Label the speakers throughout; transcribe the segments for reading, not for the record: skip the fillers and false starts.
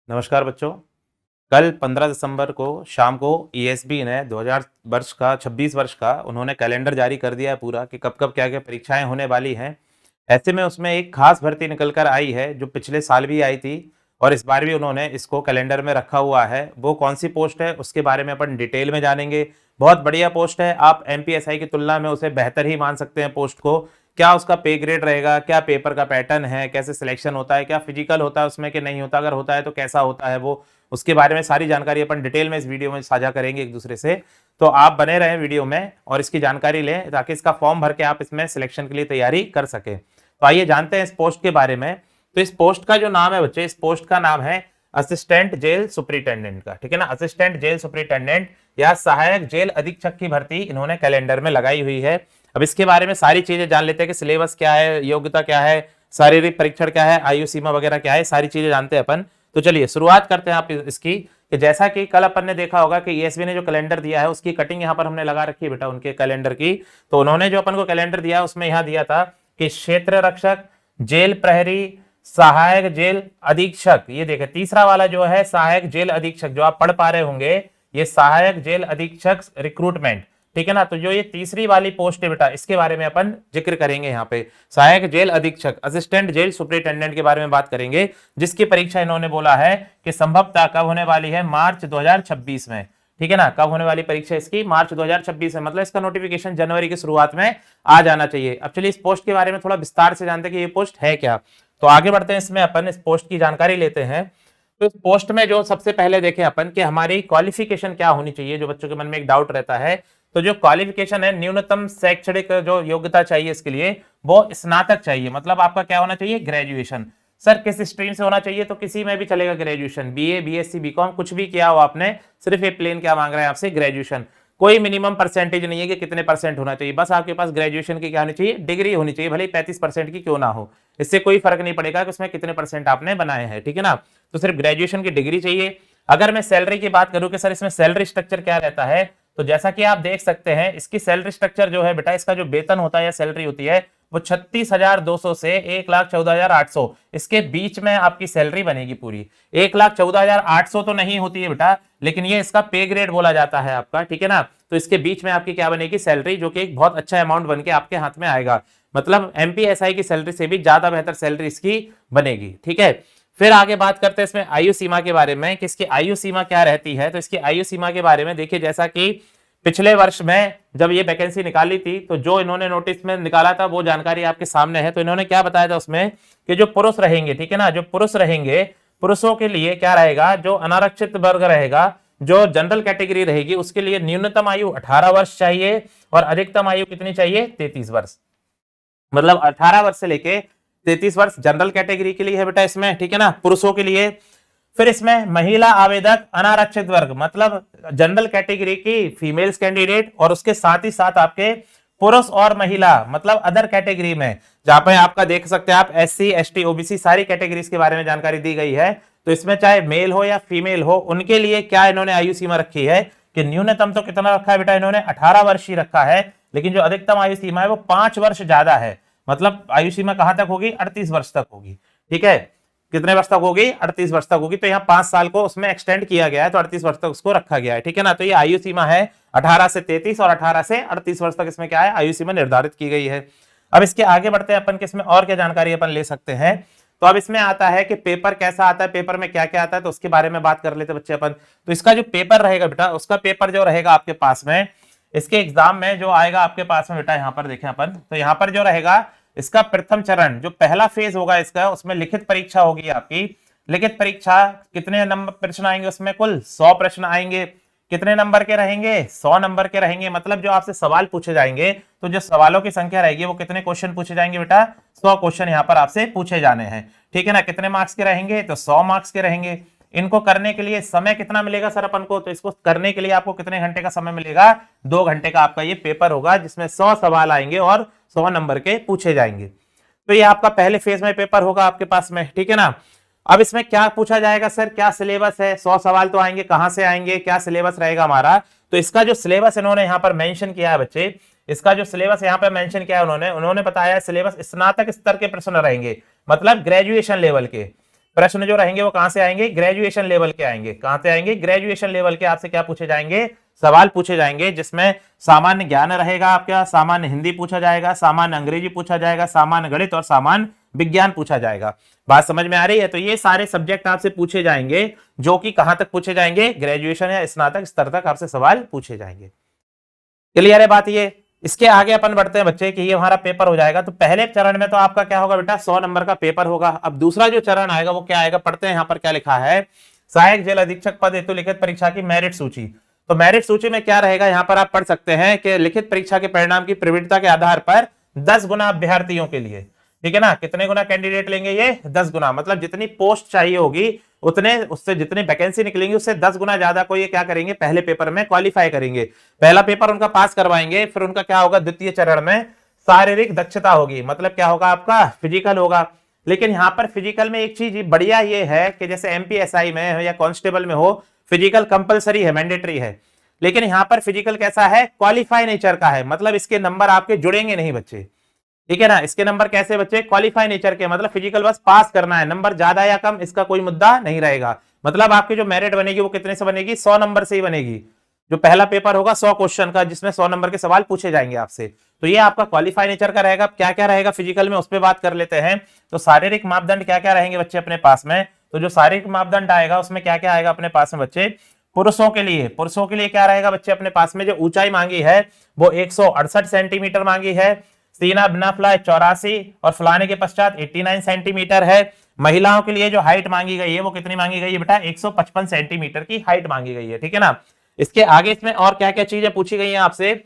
Speaker 1: नमस्कार बच्चों। कल 15 दिसंबर को शाम को ईएसबी ने 2000 वर्ष का 26 वर्ष का उन्होंने कैलेंडर जारी कर दिया है पूरा कि कब कब क्या क्या परीक्षाएं होने वाली हैं। ऐसे में उसमें एक खास भर्ती निकल कर आई है जो पिछले साल भी आई थी और इस बार भी उन्होंने इसको कैलेंडर में रखा हुआ है। वो कौन सी पोस्ट है उसके बारे में अपन डिटेल में जानेंगे। बहुत बढ़िया पोस्ट है, आप एमपीएसआई की तुलना में उसे बेहतर ही मान सकते हैं पोस्ट को। क्या उसका पे ग्रेड रहेगा, क्या पेपर का पैटर्न है, कैसे सिलेक्शन होता है, क्या फिजिकल होता है उसमें कि नहीं होता, अगर होता है तो कैसा होता है वो, उसके बारे में सारी जानकारी अपन डिटेल में इस वीडियो में साझा करेंगे एक दूसरे से। तो आप बने रहें वीडियो में और इसकी जानकारी लें ताकि इसका फॉर्म भर के आप इसमें सिलेक्शन के लिए तैयारी कर सके। तो आइए जानते हैं इस पोस्ट के बारे में। तो इस पोस्ट का जो नाम है बच्चे, इस पोस्ट का नाम है असिस्टेंट जेल सुपरिटेंडेंट का, ठीक है ना। असिस्टेंट जेल सुपरिटेंडेंट या सहायक जेल अधीक्षक की भर्ती इन्होंने कैलेंडर में लगाई हुई है। अब इसके बारे में सारी चीजें जान लेते हैं कि सिलेबस क्या है, योग्यता क्या है, शारीरिक परीक्षण क्या है, आयु सीमा वगैरह क्या है, सारी चीजें जानते हैं अपन। तो चलिए शुरुआत करते हैं आप इसकी कि जैसा कि कल अपन ने देखा होगा कि ईएसबी ने जो कैलेंडर दिया है उसकी कटिंग यहाँ पर हमने लगा रखी है बेटा उनके कैलेंडर की। तो उन्होंने जो अपन को कैलेंडर दिया उसमें यहाँ दिया था कि क्षेत्र रक्षक, जेल प्रहरी, सहायक जेल अधीक्षक। ये देखें तीसरा वाला जो है सहायक जेल अधीक्षक, जो आप पढ़ पा रहे होंगे, ये सहायक जेल अधीक्षक रिक्रूटमेंट, ठीक है ना। तो जो ये तीसरी वाली पोस्ट है बेटा इसके बारे में अपन जिक्र करेंगे यहाँ पे। सहायक जेल अधीक्षक असिस्टेंट जेल सुपरिटेंडेंट के बारे में बात करेंगे, जिसकी परीक्षा इन्होंने बोला है कि संभवतः कब होने वाली है, मार्च 2026 में, ठीक है ना। कब होने वाली परीक्षा इसकी, मार्च 2026 में, मतलब इसका नोटिफिकेशन जनवरी की शुरुआत में आ जाना चाहिए। अब चलिए इस पोस्ट के बारे में थोड़ा विस्तार से जानते हैं कि ये पोस्ट है क्या। तो आगे बढ़ते हैं, इसमें अपन इस पोस्ट की जानकारी लेते हैं। तो इस पोस्ट में जो सबसे पहले देखें अपन कि हमारी क्वालिफिकेशन क्या होनी चाहिए, जो बच्चों के मन में एक डाउट रहता है। तो जो क्वालिफिकेशन है, न्यूनतम शैक्षणिक जो योग्यता चाहिए इसके लिए वो स्नातक चाहिए। मतलब आपका क्या होना चाहिए, ग्रेजुएशन। सर किस स्ट्रीम से होना चाहिए, तो किसी में भी चलेगा ग्रेजुएशन, बीए, बीएससी, बीकॉम, कुछ भी किया हो आपने, सिर्फ ये प्लेन क्या मांग रहे हैं आपसे, ग्रेजुएशन। कोई मिनिमम परसेंटेज नहीं है कि कितने परसेंट होना चाहिए, बस आपके पास ग्रेजुएशन की क्या होनी चाहिए, डिग्री होनी चाहिए, भले 35% की क्यों ना हो। इससे कोई फर्क नहीं पड़ेगा कि उसमें कितने परसेंट आपने बनाए हैं, ठीक है ना। तो सिर्फ ग्रेजुएशन की डिग्री चाहिए। अगर मैं सैलरी की बात करूं कि सर इसमें सैलरी स्ट्रक्चर क्या रहता है, तो जैसा कि आप देख सकते हैं इसकी सैलरी स्ट्रक्चर जो है बेटा, इसका जो वेतन होता है या सैलरी होती है वो 36,200 से 1,14,800 इसके बीच में आपकी सैलरी बनेगी पूरी। 1,14,800 तो नहीं होती है बेटा, लेकिन ये इसका पे ग्रेड बोला जाता है आपका, ठीक है ना। तो इसके बीच में आपकी क्या बनेगी, सैलरी, जो कि एक बहुत अच्छा अमाउंट बन के आपके हाथ में आएगा। मतलब एमपीएसआई की सैलरी से भी ज्यादा बेहतर सैलरी इसकी बनेगी, ठीक है। फिर आगे बात करते हैं इसमें आयु सीमा के बारे में कि इसकी आयु सीमा क्या रहती है। तो इसकी आयु सीमा के बारे में देखिए, जैसा कि पिछले वर्ष में जब ये वैकेंसी निकाली थी तो जो इन्होंने नोटिस में निकाला था वो जानकारी आपके सामने है। तो इन्होंने क्या बताया था उसमें कि जो पुरुष रहेंगे, ठीक है ना, जो पुरुष रहेंगे, पुरुषों के लिए क्या रहेगा, जो अनारक्षित वर्ग रहेगा, जो जनरल कैटेगरी रहेगी, उसके लिए न्यूनतम आयु 18 वर्ष चाहिए और अधिकतम आयु कितनी चाहिए, 33 वर्ष। मतलब 18 वर्ष से लेके 33 वर्ष जनरल कैटेगरी के लिए है बेटा इसमें, ठीक है ना, पुरुषों के लिए। फिर इसमें महिला आवेदक अनारक्षित वर्ग, मतलब जनरल कैटेगरी की फीमेल्स कैंडिडेट और उसके साथ ही साथ आपके पुरुष और महिला, मतलब अदर कैटेगरी में, जहां पे आपका देख सकते हैं आप एससी, एसटी, ओबीसी, सारी कैटेगरीज के बारे में जानकारी दी गई है। तो इसमें चाहे मेल हो या फीमेल हो, उनके लिए क्या इन्होंने आयु सीमा रखी है कि न्यूनतम तो कितना रखा है बेटा, इन्होंने 18 वर्ष ही रखा है, लेकिन जो अधिकतम आयु सीमा है वो 5 वर्ष ज्यादा है। मतलब आयु सीमा कहां तक होगी, 38 वर्ष तक होगी, ठीक है। कितने वर्ष तक होगी, 38 वर्ष तक होगी। तो यहाँ 5 साल को उसमें एक्सटेंड किया गया है, तो 38 वर्ष तक उसको रखा गया है, ठीक है ना। तो ये आयु सीमा है 18 से 33 और 18 से 38 वर्ष तक इसमें क्या है, आयु सीमा निर्धारित की गई है। अब इसके आगे बढ़ते हैं अपन, किसमें और क्या जानकारी अपन ले सकते हैं। तो अब इसमें आता है कि पेपर कैसा आता है, पेपर में क्या क्या आता है, तो उसके बारे में बात कर लेते बच्चे अपन। तो इसका जो पेपर रहेगा बेटा, उसका पेपर जो रहेगा आपके पास में, इसके एग्जाम में जो आएगा आपके पास में बेटा, यहाँ पर देखें अपन, तो यहाँ पर जो रहेगा इसका प्रथम चरण, जो पहला फेज होगा इसका, उसमें लिखित परीक्षा होगी आपकी। लिखित परीक्षा कितने नंबर प्रश्न आएंगे उसमें, कुल 100 प्रश्न आएंगे। कितने नंबर के रहेंगे, 100 नंबर के रहेंगे। मतलब जो आपसे सवाल पूछे जाएंगे, तो जो सवालों की संख्या रहेगी वो कितने क्वेश्चन पूछे जाएंगे बेटा, 100 क्वेश्चन यहाँ पर आपसे पूछे जाने हैं, ठीक है ना। कितने मार्क्स के रहेंगे, तो 100 मार्क्स के रहेंगे। इनको करने के लिए समय कितना मिलेगा सर अपन को, तो इसको करने के लिए आपको कितने घंटे का समय मिलेगा, 2 घंटे का आपका ये पेपर होगा, जिसमें 100 सवाल आएंगे और 100 नंबर के पूछे जाएंगे। तो ये आपका पहले फेज में पेपर होगा आपके पास में, ठीक है ना। अब इसमें क्या पूछा जाएगा सर, क्या सिलेबस है, 100 सवाल तो आएंगे, कहां से आएंगे, क्या सिलेबस रहेगा हमारा। तो इसका जो सिलेबस इन्होंने यहाँ पर मेंशन किया है बच्चे, इसका जो सिलेबस यहाँ पर मेंशन किया है उन्होंने बताया है सिलेबस स्नातक स्तर के प्रश्न रहेंगे, मतलब ग्रेजुएशन लेवल के। प्रश्न जो रहेंगे वो कहां से आएंगे, ग्रेजुएशन लेवल के आएंगे। कहां से आएंगे, ग्रेजुएशन लेवल के आपसे क्या पूछे जाएंगे, सवाल पूछे जाएंगे, जिसमें सामान्य ज्ञान रहेगा आपका, सामान्य हिंदी पूछा जाएगा, सामान्य अंग्रेजी पूछा जाएगा, सामान्य गणित और सामान्य विज्ञान पूछा जाएगा। बात समझ में आ रही है? तो ये सारे सब्जेक्ट आपसे पूछे जाएंगे, जो कि कहां तक पूछे जाएंगे, ग्रेजुएशन या स्नातक स्तर तक आपसे सवाल पूछे जाएंगे। क्लियर है बात ये? इसके आगे अपन बढ़ते हैं बच्चे कि ये हमारा पेपर हो जाएगा। तो पहले चरण में तो आपका क्या होगा बेटा, 100 नंबर का पेपर होगा। अब दूसरा जो चरण आएगा वो क्या आएगा, पढ़ते हैं यहाँ पर क्या लिखा है, सहायक जेल अधीक्षक पद हेतु लिखित परीक्षा की मेरिट सूची। तो मेरिट सूची में क्या रहेगा, यहाँ पर आप पढ़ सकते हैं कि लिखित परीक्षा के परिणाम की प्रवृत्ता के आधार पर 10 गुना अभ्यर्थियों के लिए, ठीक है ना, कितने गुना कैंडिडेट लेंगे ये, 10 गुना, मतलब जितनी पोस्ट चाहिए होगी उतने, उससे जितनी वैकेंसी निकलेंगी उससे 10 गुना ज्यादा को ये क्या करेंगे, पहले पेपर में क्वालिफाई करेंगे। पहला पेपर उनका पास करवाएंगे, फिर उनका क्या होगा, द्वितीय चरण में शारीरिक दक्षता होगी, मतलब क्या होगा आपका, फिजिकल होगा। लेकिन यहाँ पर फिजिकल में एक चीज बढ़िया ये है कि जैसे एमपीएसआई में या कांस्टेबल में हो, फिजिकल कंपलसरी है, मैंडेटरी है, लेकिन यहाँ पर फिजिकल कैसा है, क्वालिफाई नेचर का है, मतलब इसके नंबर आपके जुड़ेंगे नहीं बच्चे, ठीक है ना। इसके नंबर कैसे बच्चे, क्वालिफाई नेचर के, मतलब फिजिकल बस पास करना है, नंबर ज्यादा या कम इसका कोई मुद्दा नहीं रहेगा। मतलब आपकी जो मेरिट बनेगी वो कितने से बनेगी, 100 नंबर से ही बनेगी। जो पहला पेपर होगा 100 क्वेश्चन का, जिसमें 100 नंबर के सवाल पूछे जाएंगे आपसे, तो ये आपका क्वालिफाई नेचर का रहेगा। क्या क्या रहेगा फिजिकल में, उस पर बात कर लेते हैं। तो शारीरिक मापदंड क्या क्या रहेंगे बच्चे अपने पास में, तो जो शारीरिक मापदंड आएगा उसमें क्या क्या आएगा अपने पास में बच्चे, पुरुषों के लिए क्या रहेगा बच्चे अपने पास में, जो ऊंचाई मांगी है वो 168 सेंटीमीटर मांगी है, सीना बिना फ्लाई 84 और फलाने के पश्चात 89 सेंटीमीटर है। महिलाओं के लिए जो हाइट मांगी गई है वो कितनी मांगी गई है बेटा, 155 सेंटीमीटर की हाइट मांगी गई है, ठीक है ना। इसके आगे इसमें और क्या क्या चीजें पूछी गई हैं आपसे,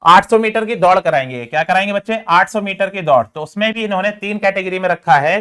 Speaker 1: 800 मीटर की दौड़ कराएंगे। क्या कराएंगे बच्चे, 800 मीटर की दौड़। तो उसमें भी इन्होंने 3 कैटेगरी में रखा है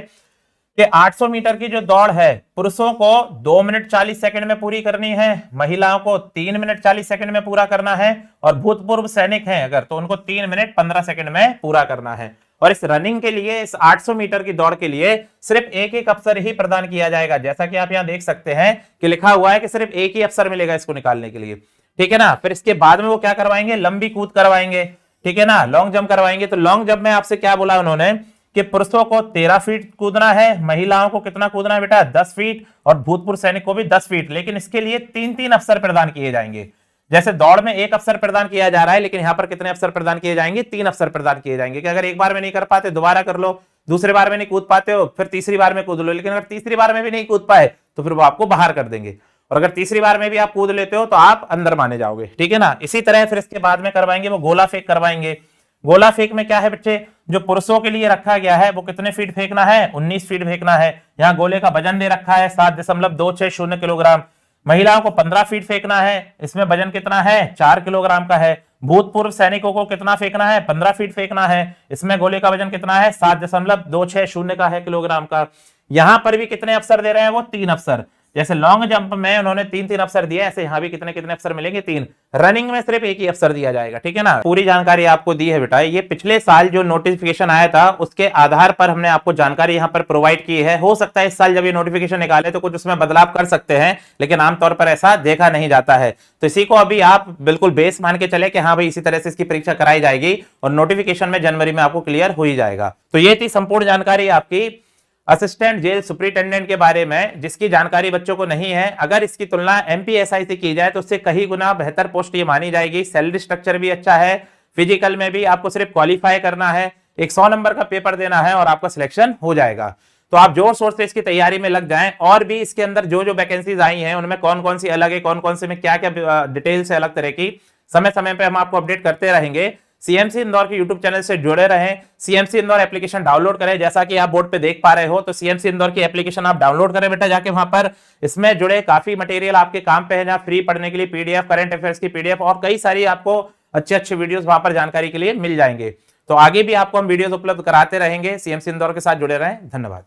Speaker 1: कि 800 मीटर की जो दौड़ है पुरुषों को 2 मिनट 40 सेकंड में पूरी करनी है, महिलाओं को 3 मिनट 40 सेकंड में पूरा करना है, और भूतपूर्व सैनिक हैं अगर तो उनको 3 मिनट 15 सेकंड में पूरा करना है। और इस रनिंग के लिए, इस 800 मीटर की दौड़ के लिए सिर्फ एक एक अवसर ही प्रदान किया जाएगा, जैसा कि आप यहां देख सकते हैं कि लिखा हुआ है कि सिर्फ एक ही अवसर मिलेगा इसको निकालने के लिए, ठीक है ना। फिर इसके बाद में वो क्या करवाएंगे, लंबी कूद करवाएंगे, ठीक है ना, लॉन्ग जंप करवाएंगे। तो लॉन्ग जंप में आपसे क्या बोला उन्होंने कि पुरुषों को 13 फीट कूदना है, महिलाओं को कितना कूदना है बेटा, 10 फीट, और भूतपूर्व सैनिक को भी 10 फीट। लेकिन इसके लिए 3-3 अवसर प्रदान किए जाएंगे। जैसे दौड़ में एक अवसर प्रदान किया जा रहा है, लेकिन यहां पर कितने अवसर प्रदान किए जाएंगे, 3 अवसर प्रदान किए जाएंगे। कि अगर एक बार में नहीं कर पाते दोबारा कर लो, दूसरे बार में नहीं कूद पाते हो फिर तीसरी बार में कूद लो, लेकिन अगर तीसरी बार में भी नहीं कूद पाए तो फिर वो आपको बाहर कर देंगे, और अगर तीसरी बार में भी आप कूद लेते हो तो आप अंदर माने जाओगे, ठीक है ना। इसी तरह फिर इसके बाद में करवाएंगे वो गोला फेंक करवाएंगे। गोला फेंक में क्या है बच्चे, जो पुरुषों के लिए रखा गया है वो कितने फीट फेंकना है, 19 फीट फेंकना है। यहाँ गोले का वजन दे रखा है 7.260 किलोग्राम। महिलाओं को 15 फीट फेंकना है, इसमें वजन कितना है, 4 किलोग्राम का है। भूतपूर्व सैनिकों को कितना फेंकना है, 15 फीट फेंकना है, इसमें गोले का वजन कितना है, 7.260 का है किलोग्राम का। यहां पर भी कितने अवसर दे रहे हैं वो, 3 अवसर। जैसे लॉन्ग जंप में उन्होंने 3-3 अवसर दिए, ऐसे यहां भी कितने कितने अवसर मिलेंगे, 3। रनिंग में सिर्फ एक ही अवसर दिया जाएगा, ठीक है ना। पूरी जानकारी आपको दी है बेटा। ये पिछले साल जो नोटिफिकेशन आया था उसके आधार पर हमने आपको जानकारी यहां पर प्रोवाइड की है। हो सकता है इस साल जब ये नोटिफिकेशन निकाले तो कुछ उसमें बदलाव कर सकते हैं, लेकिन आमतौर पर ऐसा देखा नहीं जाता है। तो इसी को अभी आप बिल्कुल बेस मान के चले कि हाँ भाई इसी तरह से इसकी परीक्षा कराई जाएगी, और नोटिफिकेशन में जनवरी में आपको क्लियर हो ही जाएगा। तो ये थी संपूर्ण जानकारी आपकी असिस्टेंट जेल सुपरिटेंडेंट के बारे में, जिसकी जानकारी बच्चों को नहीं है। अगर इसकी तुलना एमपीएसआई से की जाए तो उससे कहीं गुना बेहतर पोस्ट ये मानी जाएगी। सैलरी स्ट्रक्चर भी अच्छा है, फिजिकल में भी आपको सिर्फ क्वालिफाई करना है, एक 100 नंबर का पेपर देना है और आपका सिलेक्शन हो जाएगा। तो आप जोर शोर से इसकी तैयारी में लग जाएं। और भी इसके अंदर जो जो वैकेंसीज आई हैं उनमें कौन कौन सी अलग है, कौन कौन से में क्या क्या डिटेल से अलग तरह की, समय समय पे हम आपको अपडेट करते रहेंगे। सीएमसी इंदौर के यूट्यूब चैनल से जुड़े रहें। सीएमसी इंदौर एप्लीकेशन डाउनलोड करें, जैसा कि आप बोर्ड पे देख पा रहे हो। तो सीएमसी इंदौर की एप्लीकेशन आप डाउनलोड करें बेटा जाके, वहां पर इसमें जुड़े काफी मटेरियल आपके काम पे है, जहां फ्री पढ़ने के लिए पीडीएफ, करंट अफेयर्स की पीडीएफ और कई सारी आपको अच्छे अच्छे वीडियोस वहां पर जानकारी के लिए मिल जाएंगे। तो आगे भी आपको हम वीडियोस उपलब्ध कराते रहेंगे। सीएमसी इंदौर के साथ जुड़े रहें। धन्यवाद।